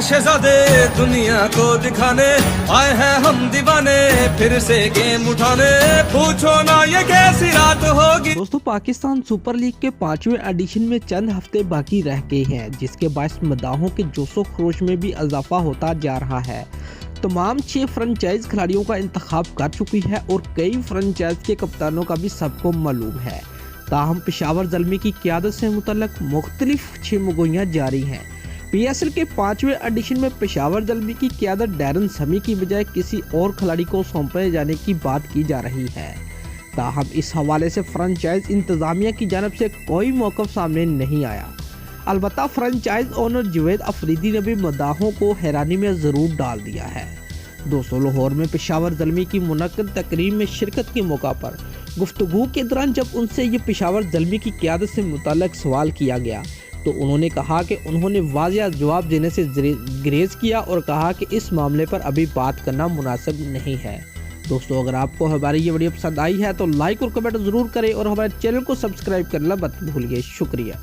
शहजादे दुनिया को दिखाने आए हैं हम दीवाने फिर से गेम उठाने पूछो ना ये कैसी रात होगी। दोस्तों, पाकिस्तान सुपर लीग के 5वें एडिशन में चंद हफ्ते बाकी रह गए हैं, जिसके बायस मदाहों के जोशो खरोश में भी इजाफा होता जा रहा है। तमाम 6 फ्रेंचाइज खिलाड़ियों का इंतखाब कर चुकी है और कई फ्रेंचाइज के कप्तानों का भी सबको मालूम है। ताहम पेशावर ज़ल्मी की क़यादत से मुतल्लिक़ मुख्तलिफ छिमगोइयाँ जारी हैं। PSL के 5वें एडिशन में पेशावर ज़ल्मी की क़यादत डैरन समी की बजाय किसी और खिलाड़ी को सौंपे जाने की बात की जा रही है। ताहम इस हवाले से फ्रेंचाइज इंतज़ामिया की जानब से कोई मौक़िफ़ सामने नहीं आया। अलबत्ता फ्रेंचाइज ओनर जुवैद अफरीदी ने भी मदाहों को हैरानी में ज़रूर डाल दिया है। दोस्तों, लाहौर में पेशावर ज़ल्मी की मुनक़्क़द तकरीब में शिरकत के मौका पर गुफ्तगू के दौरान जब उनसे ये पेशावर ज़ल्मी की क़यादत से मुताल्लिक़ सवाल किया गया तो उन्होंने कहा कि उन्होंने वाज़िह जवाब देने से गुरेज़ किया और कहा कि इस मामले पर अभी बात करना मुनासिब नहीं है। दोस्तों, अगर आपको हमारी ये वीडियो पसंद आई है तो लाइक और कमेंट ज़रूर करें और हमारे चैनल को सब्सक्राइब करना मत भूलिए। शुक्रिया।